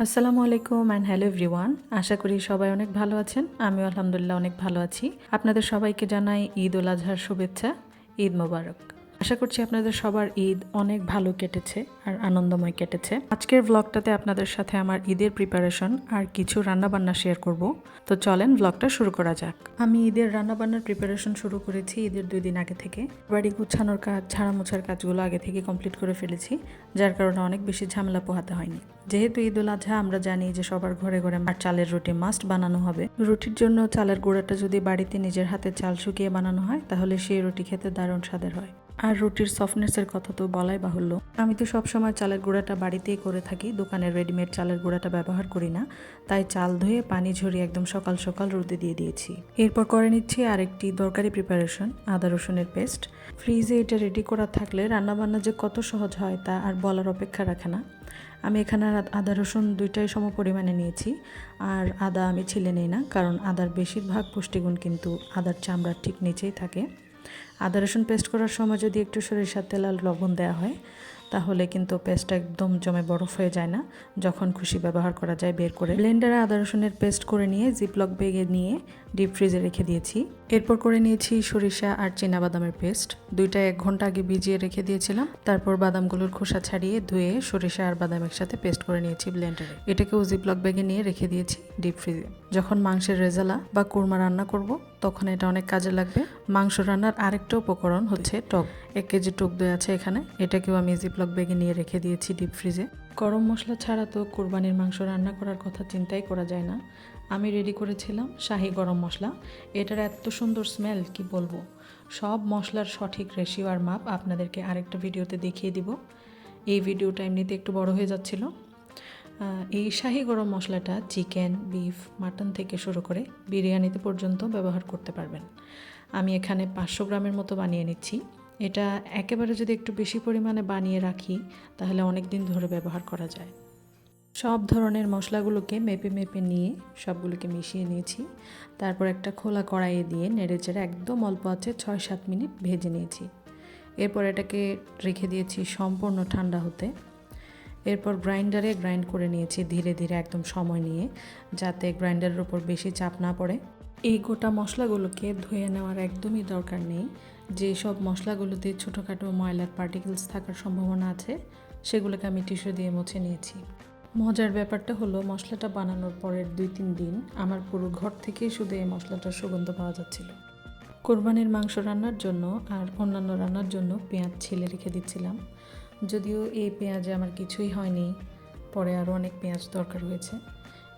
আসসালামু আলাইকুম and hello everyone. আশা করি সবাই অনেক ভালো আছেন। আমিও আলহামদুলিল্লাহ অনেক ভালো আছি। আপনাদের সবাইকে জানাই ঈদ উল আজহার শুভেচ্ছা। ঈদ মোবারক। আশা করছি আপনাদের সবার ঈদ অনেক ভালো কেটেছে আর আনন্দময় কেটেছে। আজকের ব্লগটাতে আপনাদের সাথে আমার ঈদের প্রিপারেশন আর কিছু রান্নাবান্না শেয়ার করব। তো চলেন ব্লগটা শুরু করা যাক। আমি ঈদের রান্নাবান্নার প্রিপারেশন শুরু করেছি ঈদের 2 দিন আগে থেকে। বাড়ি গুছানোর কাজ, ঝাড়া মোছার কাজগুলো আগে থেকে কমপ্লিট করে ফেলেছি, যার কারণে অনেক বেশি ঝামেলা পোহাতে হয়নি। যেহেতু ঈদ উল আজহা আমরা জানি যে সবার ঘরে ঘরে চালের রুটি মাস্ট বানানো হবে। রুটির জন্য চালের গুঁড়াটা যদি বাড়িতে নিজের হাতে চাল শুকিয়ে বানানো হয় তাহলে সেই রুটি খেতে দারুণ স্বাদের হয়। আর রুটির সফটনেসের কথা তো বলাই বাহুল্য। আমি তো সবসময় চালের গুঁড়াটা বাড়িতেই করে থাকি, দোকানের রেডিমেড চালের গুঁড়াটা ব্যবহার করি না। তাই চাল ধুয়ে পানি ঝরিয়ে একদম সকাল সকাল রোদে দিয়ে দিয়েছি। এরপর করে নিচ্ছি আরেকটি দরকারি প্রিপারেশন, আদা রসুনের পেস্ট। ফ্রিজে এটা রেডি করা থাকলে রান্নাবান্না যে কত সহজ হয় তা আর বলার অপেক্ষা রাখে না। আমি এখানে আদা রসুন দুইটাই সম পরিমাণে নিয়েছি। আর আদা আমি ছিলে নিই না, কারণ আদার বেশিরভাগ পুষ্টিগুণ কিন্তু আদার চামড়ার ঠিক নিচেই থাকে। আদা রসুন পেস্ট করার সময় যদি একটু সরিষার তেল আর লবণ দেওয়া হয় তাহলে কিন্তু পেস্টটা একদম জমে বরফ হয়ে যায় না, যখন খুশি ব্যবহার করা যায় বের করে। ব্লেন্ডারে আদা রসুনের পেস্ট করে নিয়ে জিপলক ব্যাগে নিয়ে ডিপ ফ্রিজে রেখে দিয়েছি। এরপর করে নিয়েছি সরিষা আর চীনাবাদামের পেস্ট। দুইটা 1 ঘন্টা আগে ভিজিয়ে রেখে দিয়েছিলাম। তারপর বাদামগুলোর খোসা ছাড়িয়ে ধুয়ে সরিষা আর বাদাম একসাথে পেস্ট করে নিয়েছি ব্লেন্ডারে। এটাকেও জিপলক ব্যাগে নিয়ে রেখে দিয়েছি ডিপ ফ্রিজে। যখন মাংসের রেজালা বা কোরমা রান্না করব তখন এটা অনেক কাজে লাগবে। মাংস রান্নার আরেকটা উপকরণ হচ্ছে টক। 1 কেজি টক দই আছে এখানে, এটাকেও আমি জিপলক ব্যাগে নিয়ে রেখে দিয়েছি ডিপ ফ্রিজে। গরম মশলা ছাড়া তো কোরবানির মাংস রান্না করার কথা চিন্তাই করা যায় না। আমি রেডি করেছিলাম শাহি গরম মশলা। এটার এত সুন্দর স্মেল কি বলবো। সব মশলার সঠিক রেশিও আর মাপ আপনাদেরকে আরেকটা ভিডিওতে দেখিয়ে দিব। এই ভিডিওটা এমনিতে একটু বড় হয়ে যাচ্ছিল। এই শাহি গরম মশলাটা চিকেন, বিফ, মাটন থেকে শুরু করে বিরিয়ানিতে পর্যন্ত ব্যবহার করতে পারবেন। আমি এখানে 500 গ্রামের মতো বানিয়ে নিচ্ছি। এটা একেবারে যদি একটু বেশি পরিমাণে বানিয়ে রাখি তাহলে অনেক দিন ধরে ব্যবহার করা যায়। সব ধরনের মশলাগুলোকে মেপে মেপে নিয়ে সবগুলোকে মিশিয়ে নিয়েছি। তারপর একটা খোলা কড়াইয়ে দিয়ে নেড়েচেড়ে একদম অল্প আছে 6-7 মিনিট ভেজে নিয়েছি। এরপর এটাকে রেখে দিয়েছি সম্পূর্ণ ঠান্ডা হতে। এরপর গ্রাইন্ডারে গ্রাইন্ড করে নিয়েছি ধীরে ধীরে, একদম সময় নিয়ে, যাতে গ্রাইন্ডারের উপর বেশি চাপ না পড়ে। এই গোটা মশলাগুলোকে ধুয়ে নেওয়ার একদমই দরকার নেই। যেসব মশলাগুলোতে ছোটোখাটো ময়লার পার্টিকেলস থাকার সম্ভাবনা আছে সেগুলোকে আমি টিস্যু দিয়ে মুছে নিয়েছি। মজার ব্যাপারটা হলো মশলাটা বানানোর পরের 2-3 দিন আমার পুরো ঘর থেকেই শুধু এই মশলাটার সুগন্ধ পাওয়া যাচ্ছিল। কোরবানির মাংস রান্নার জন্য আর অন্যান্য রান্নার জন্য পেঁয়াজ ছিলে রেখে দিচ্ছিলাম। যদিও এই পেঁয়াজে আমার কিছুই হয়নি, পরে আরও অনেক পেঁয়াজ দরকার হয়েছে।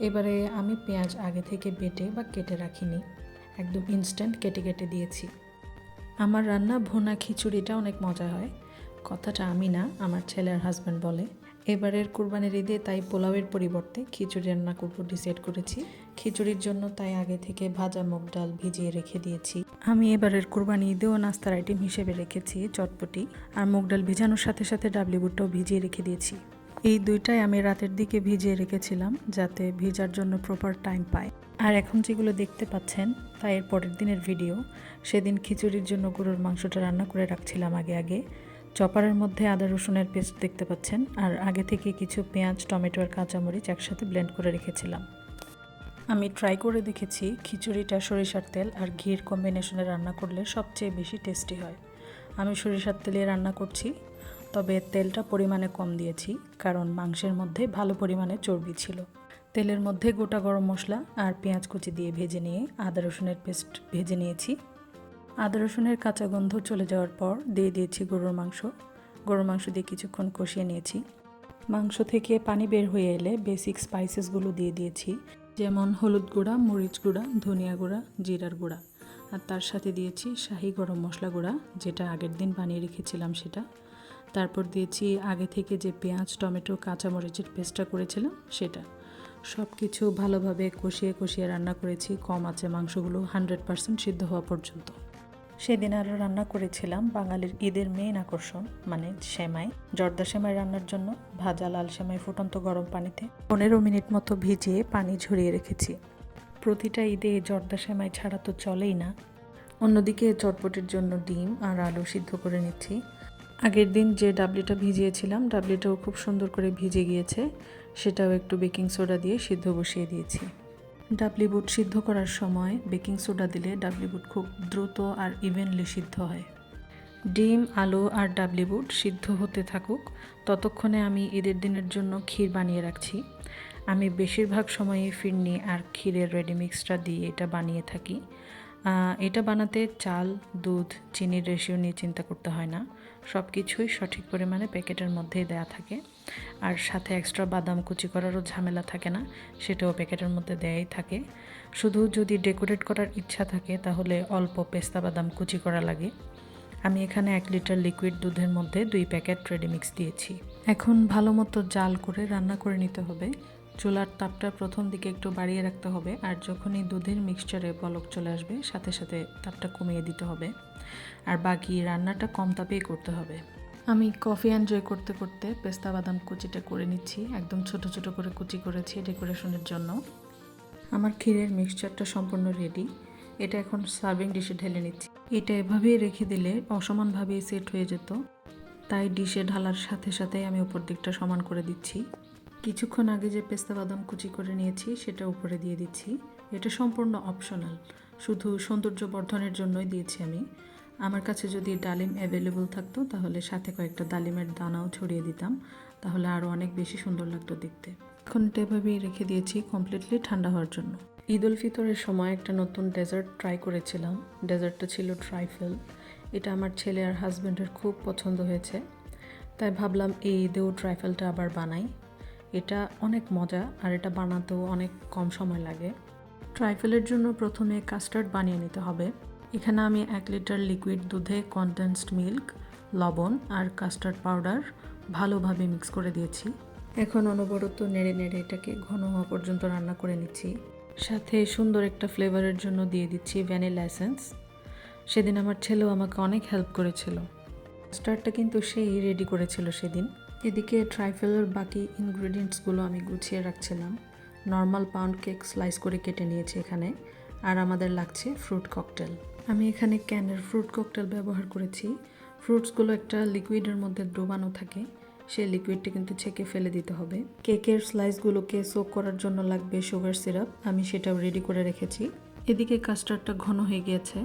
এবারে আমি পেঁয়াজ আগে থেকে বেটে বা কেটে রাখিনি, একদম ইনস্ট্যান্ট কেটে কেটে দিয়েছি। আমার রান্না ভুনা খিচুড়িটা অনেক মজা হয়। কথাটা আমি না, আমার ছেলে আর হাজব্যান্ড বলে। এবারের কোরবানির ঈদে তাই পোলাওয়ের পরিবর্তে খিচুড়ি রান্না করবো ডিসাইড করেছি। খিচুড়ির জন্য তাই আগে থেকে ভাজা মুগ ডাল ভিজিয়ে রেখে দিয়েছি। আমি এবারের কোরবানি ঈদেও নাস্তার আইটেম হিসেবে রেখেছি চটপটি, আর মুগ ডাল ভিজানোর সাথে সাথে ডাবলি বুটটাও ভিজিয়ে রেখে দিয়েছি। এই দুইটাই আমি রাতের দিকে ভিজিয়ে রেখেছিলাম যাতে ভিজার জন্য প্রপার টাইম পায়। আর এখন যেগুলো দেখতে পাচ্ছেন তা এর পরের দিনের ভিডিও। সেদিন খিচুড়ির জন্য গরুর মাংসটা রান্না করে রাখছিলাম আগে। চপারের মধ্যে আদা রসুনের পেস্ট দেখতে পাচ্ছেন, আর আগে থেকে কিছু পেঁয়াজ, টমেটো আর কাঁচামরিচ একসাথে ব্লেন্ড করে রেখেছিলাম। আমি ট্রাই করে দেখেছি খিচুড়িটা সরিষার তেল আর ঘির কম্বিনেশনে রান্না করলে সবচেয়ে বেশি টেস্টি হয়। আমি সরিষার তেলে রান্না করছি, তবে তেলটা পরিমাণে কম দিয়েছি কারণ মাংসের মধ্যে ভালো পরিমাণে চর্বি ছিল। তেলের মধ্যে গোটা গরম মশলা আর পেঁয়াজ কুচি দিয়ে ভেজে নিয়ে আদা রসুনের পেস্ট ভেজে নিয়েছি। আদা রসুনের কাঁচা গন্ধ চলে যাওয়ার পর দিয়ে দিয়েছি গরুর মাংস দিয়ে কিছুক্ষণ কষিয়ে নিয়েছি। মাংস থেকে পানি বের হয়ে এলে বেসিক স্পাইসেসগুলো দিয়ে দিয়েছি, যেমন হলুদ গুঁড়া, মরিচ গুঁড়া, ধনিয়া গুঁড়া, জিরার গুঁড়া, আর তার সাথে দিয়েছি শাহি গরম মশলা গুঁড়া, যেটা আগের দিন বানিয়ে রেখেছিলাম সেটা। তারপর দিয়েছি আগে থেকে যে পেঁয়াজ, টমেটো, কাঁচামরিচের পেস্টটা করেছিলাম সেটা। সব কিছু ভালোভাবে কষিয়ে কষিয়ে রান্না করেছি কম আঁচে, মাংসগুলো 100% সিদ্ধ হওয়া পর্যন্ত। সেদিন আরও রান্না করেছিলাম বাঙালির ঈদের মেইন আকর্ষণ, মানে সেমাই। জর্দা সেমাই রান্নার জন্য ভাজা লাল সেমাই ফুটন্ত গরম পানিতে 15 মিনিট মতো ভিজিয়ে পানি ঝরিয়ে রেখেছি। প্রতিটা ঈদে জর্দা সেমাই ছাড়া তো চলেই না। অন্যদিকে চটপটির জন্য ডিম আর আলু সিদ্ধ করে নিচ্ছি। আগের দিন যে ডাবলিটা ভিজিয়েছিলাম ডাবলিটাও খুব সুন্দর করে ভিজে গিয়েছে, সেটাও একটু বেকিং সোডা দিয়ে সিদ্ধ বসিয়ে দিয়েছি। ডাবলি বুট সিদ্ধ করার সময় বেকিং সোডা দিলে ডাবলি বুট খুব দ্রুত আর ইভেনলি সিদ্ধ হয়। ডিম, আলু আর ডাবলি বুট সিদ্ধ হতে থাকুক, ততক্ষণে আমি ঈদের দিনের জন্য ক্ষীর বানিয়ে রাখছি। আমি বেশিরভাগ সময়ই ফিরনি আর ক্ষীরের রেডি মিক্সটা দিয়ে এটা বানিয়ে থাকি। এটা বানাতে চাল, দুধ, চিনির রেশিও নিয়ে চিন্তা করতে হয় না, সব কিছুই সঠিক পরিমাণে প্যাকেটের মধ্যেই দেয়া থাকে। আর সাথে এক্সট্রা বাদাম কুচি করারও ঝামেলা থাকে না, সেটাও প্যাকেটের মধ্যে দেয়াই থাকে। শুধু যদি ডেকোরেট করার ইচ্ছা থাকে তাহলে অল্প পেস্তা বাদাম কুচি করা লাগে। আমি এখানে 1 লিটার লিকুইড দুধের মধ্যে 2 প্যাকেট রেডি মিক্স দিয়েছি। এখন ভালো মতো জাল করে রান্না করে নিতে হবে। চুলার তাপটা প্রথম দিকে একটু বাড়িয়ে রাখতে হবে, আর যখনই দুধের মিক্সচারে বলক চলে আসবে সাথে সাথে তাপটা কমিয়ে দিতে হবে। আর বাকি রান্নাটা কম তাপেই করতে হবে। আমি কফি এনজয় করতে করতে পেস্তা বাদাম কুচিটা করে নিচ্ছি। একদম ছোট ছোট করে কুচি করেছি ডেকোরেশনের জন্য। আমার ক্ষীরের মিক্সচারটা সম্পূর্ণ রেডি। এটা এখন সার্ভিং ডিশে ঢেলে নিচ্ছি। এটা এভাবেই রেখে দিলে অসমানভাবেই সেট হয়ে যেত, তাই ডিশে ঢালার সাথে সাথে আমি উপর দিকটা সমান করে দিচ্ছি। কিছুক্ষণ আগে যে পেস্তা বাদাম কুচি করে নিয়েছি সেটা উপরে দিয়ে দিচ্ছি। এটা সম্পূর্ণ অপশনাল, শুধু সৌন্দর্য বর্ধনের জন্যই দিয়েছি আমি। আমার কাছে যদি ডালিম অ্যাভেলেবল থাকতো তাহলে সাথে কয়েকটা ডালিমের দানাও ছড়িয়ে দিতাম, তাহলে আরও অনেক বেশি সুন্দর লাগতো দেখতে। এখন এটা এভাবেই রেখে দিয়েছি কমপ্লিটলি ঠান্ডা হওয়ার জন্য। ঈদ উল ফিতরের সময় একটা নতুন ডেজার্ট ট্রাই করেছিলাম। ডেজার্টটা ছিল ট্রাইফেল। এটা আমার ছেলে আর হাজব্যান্ডের খুব পছন্দ হয়েছে, তাই ভাবলাম এই ঈদেও ট্রাইফেলটা আবার বানাই। এটা অনেক মজা আর এটা বানাতেও অনেক কম সময় লাগে। ট্রাইফেলের জন্য প্রথমে কাস্টার্ড বানিয়ে নিতে হবে। এখানে আমি 1 লিটার লিকুইড দুধে কনডেন্সড মিল্ক, লবণ আর কাস্টার্ড পাউডার ভালোভাবে মিক্স করে দিয়েছি। এখন অনবরত নেড়ে নেড়ে এটাকে ঘন হওয়া পর্যন্ত রান্না করে নিচ্ছি। সাথে সুন্দর একটা ফ্লেভারের জন্য দিয়ে দিচ্ছি ভ্যানিলা এসেন্স। সেদিন আমার ছেলেও আমাকে অনেক হেল্প করেছিল। কাস্টার্ডটা কিন্তু সেই রেডি করেছিল সেদিন। এদিকে ট্রাইফেলের বাকি ইনগ্রেডিয়েন্টসগুলো আমি গুছিয়ে রাখছিলাম। নর্মাল পাউন্ড কেক স্লাইস করে কেটে নিয়েছি এখানে, আর আমাদের লাগছে ফ্রুট ককটেল। আমি এখানে ক্যানের ফ্রুট ককটেল ব্যবহার করেছি। ফ্রুটসগুলো একটা লিকুইডের মধ্যে ডোবানো থাকে, সেই লিকুইডটা কিন্তু ছেঁকে ফেলে দিতে হবে। কেকের স্লাইসগুলোকে সোক করার জন্য লাগবে সুগার সিরাপ, আমি সেটাও রেডি করে রেখেছি। এদিকে কাস্টার্ডটা ঘন হয়ে গিয়েছে।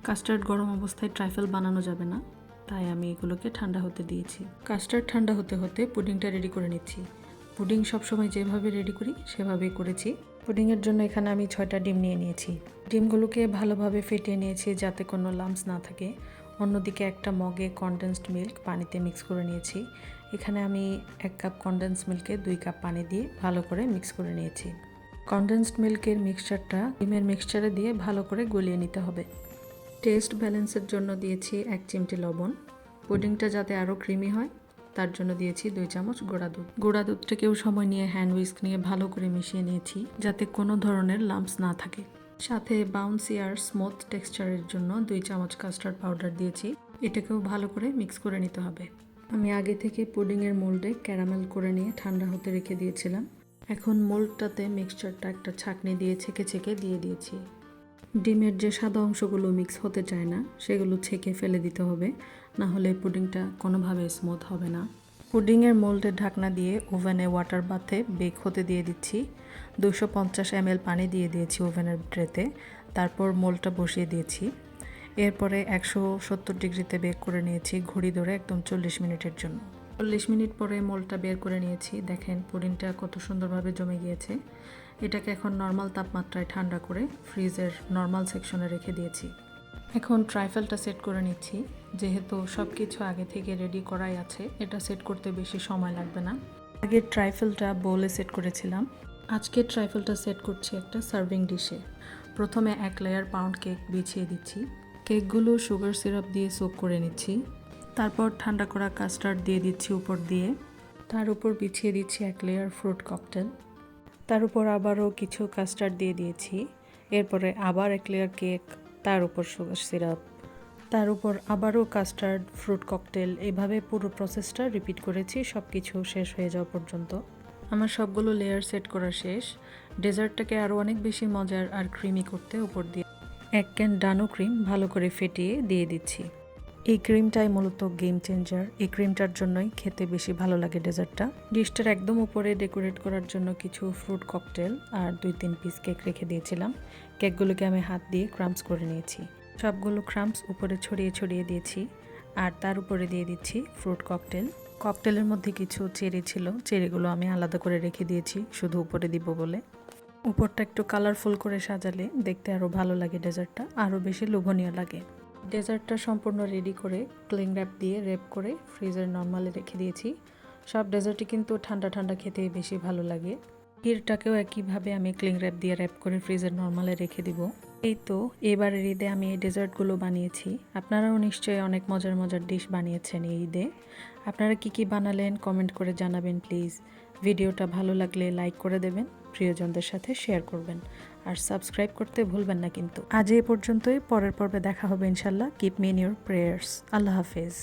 কাস্টার্ড গরম অবস্থায় ট্রাইফেল বানানো যাবে না, তাই আমি এগুলোকে ঠান্ডা হতে দিয়েছি। কাস্টার্ড ঠান্ডা হতে হতে পুডিংটা রেডি করে নিচ্ছি। পুডিং সবসময় যেভাবে রেডি করি সেভাবেই করেছি। পুডিংয়ের জন্য এখানে আমি 6টা ডিম নিয়ে নিয়েছি। ডিমগুলোকে ভালোভাবে ফেটিয়ে নিয়েছি যাতে কোনো লাম্পস না থাকে। অন্যদিকে একটা মগে কনডেন্সড মিল্ক পানিতে মিক্স করে নিয়েছি। এখানে আমি 1 কাপ কনডেন্সড মিল্কে 2 কাপ পানি দিয়ে ভালো করে মিক্স করে নিয়েছি। কনডেন্সড মিল্কের মিক্সচারটা ডিমের মিক্সচারে দিয়ে ভালো করে গলিয়ে নিতে হবে। টেস্ট ব্যালেন্সের জন্য দিয়েছি 1 চিমটি লবণ। পুডিংটা যাতে আরও ক্রিমি হয় তার জন্য দিয়েছি 2 চামচ গুঁড়া দুধ। গুঁড়া দুধটাকেও সময় নিয়ে হ্যান্ড হুইস্ক নিয়ে ভালো করে মিশিয়ে নিয়েছি যাতে কোনো ধরনের লাম্পস না থাকে। সাথে বাউন্সি আর স্মুথ টেক্সচারের জন্য 2 চামচ কাস্টার্ড পাউডার দিয়েছি। এটাকেও ভালো করে মিক্স করে নিতে হবে। আমি আগে থেকে পুডিংয়ের মোল্ডে ক্যারামেল করে নিয়ে ঠান্ডা হতে রেখে দিয়েছিলাম। এখন মোল্ডটাতে মিক্সচারটা একটা ছাঁকনি দিয়ে ছেঁকে ছেঁকে দিয়ে দিয়েছি। ডিমের যে সাদা অংশগুলো মিক্স হতে চায় না সেগুলো ছেঁকে ফেলে দিতে হবে, না হলে পুডিংটা কোনোভাবে স্মুথ হবে না। পুডিংয়ের মোল্ডের ঢাকনা দিয়ে ওভেনে ওয়াটার বাথে বেক হতে দিয়ে দিচ্ছি। 250 ml পানি দিয়ে দিয়েছি ওভেনের ট্রেতে, তারপর মোল্ডটা বসিয়ে দিয়েছি। এরপরে 170 ডিগ্রিতে বেক করে নিয়েছি ঘড়ি ধরে একদম 40 মিনিটের জন্য। 40 মিনিট পরে মোল্ডটা বের করে নিয়েছি। দেখেন পুডিংটা কত সুন্দরভাবে জমে গিয়েছে। এটাকে এখন নর্মাল তাপমাত্রায় ঠান্ডা করে ফ্রিজের নর্মাল সেকশনে রেখে দিয়েছি। এখন ট্রাইফেলটা সেট করে নিচ্ছি। যেহেতু সব কিছু আগে থেকে রেডি করাই আছে, এটা সেট করতে বেশি সময় লাগবে না। আগে ট্রাইফেলটা বোলে সেট করেছিলাম, আজকে ট্রাইফেলটা সেট করছি একটা সার্ভিং ডিশে। প্রথমে 1 লেয়ার পাউন্ড কেক বিছিয়ে দিচ্ছি। কেকগুলো সুগার সিরাপ দিয়ে সোক করে নিচ্ছি। তারপর ঠান্ডা করা কাস্টার্ড দিয়ে দিচ্ছি উপর দিয়ে। তার উপর বিছিয়ে দিচ্ছি 1 লেয়ার ফ্রুট ককটেল। তার উপর আবারও কিছু কাস্টার্ড দিয়ে দিয়েছি। এরপরে আবার 1 লেয়ার কেক, তার উপর সুগার সিরাপ, তার উপর আবারও কাস্টার্ড, ফ্রুট ককটেল। এইভাবে পুরো প্রসেসটা রিপিট করেছি সব কিছু শেষ হয়ে যাওয়া পর্যন্ত। আমার সবগুলো লেয়ার সেট করা শেষ। ডেজার্টটাকে আরও অনেক বেশি মজার আর ক্রিমি করতে উপর দিয়ে 1 ক্যান ডানো ক্রিম ভালো করে ফেটিয়ে দিয়ে দিচ্ছি। এই ক্রিমটাই মূলত গেম চেঞ্জার। এই ক্রিমটার জন্যই খেতে বেশি ভালো লাগে ডেজার্টটা। ডিশটার একদম উপরে ডেকোরেট করার জন্য কিছু ফ্রুট ককটেল আর 2-3 পিস কেক রেখে দিয়েছিলাম। কেকগুলোকে আমি হাত দিয়ে ক্রাম্পস করে নিয়েছি। সবগুলো ক্রাম্পস উপরে ছড়িয়ে ছড়িয়ে দিয়েছি আর তার উপরে দিয়ে দিচ্ছি ফ্রুট ককটেল। ককটেলের মধ্যে কিছু চেরি ছিল, চেরিগুলো আমি আলাদা করে রেখে দিয়েছি শুধু উপরে দিব বলে। উপরটা একটু কালারফুল করে সাজালে দেখতে আরও ভালো লাগে, ডেজার্টটা আরও বেশি লোভনীয় লাগে। ডেজার্টটা সম্পূর্ণ রেডি করে ক্লিং র্যাপ দিয়ে র্যাপ করে ফ্রিজের নর্মালে রেখে দিয়েছি। সব ডেজার্টই কিন্তু ঠান্ডা ঠান্ডা খেতে বেশি ভালো লাগে। ক্ষীরটাকেও একইভাবে আমি ক্লিং র্যাপ দিয়ে র্যাপ করে ফ্রিজের নর্মালে রেখে দিব। এই তো এবারের ঈদে আমি এই ডেজার্টগুলো বানিয়েছি। আপনারাও নিশ্চয়ই অনেক মজার মজার ডিশ বানিয়েছেন এই ঈদে। আপনারা কি কি বানালেন কমেন্ট করে জানাবেন প্লিজ। ভিডিওটা ভালো লাগলে লাইক করে দেবেন, প্রিয়জনদের সাথে শেয়ার করবেন আর সাবস্ক্রাইব করতে ভুলবেন না কিন্তু। আজ এই পর্যন্তই, পরের পর্বে দেখা হবে ইনশাল্লাহ। Keep me in your prayers. আল্লাহ হাফেজ।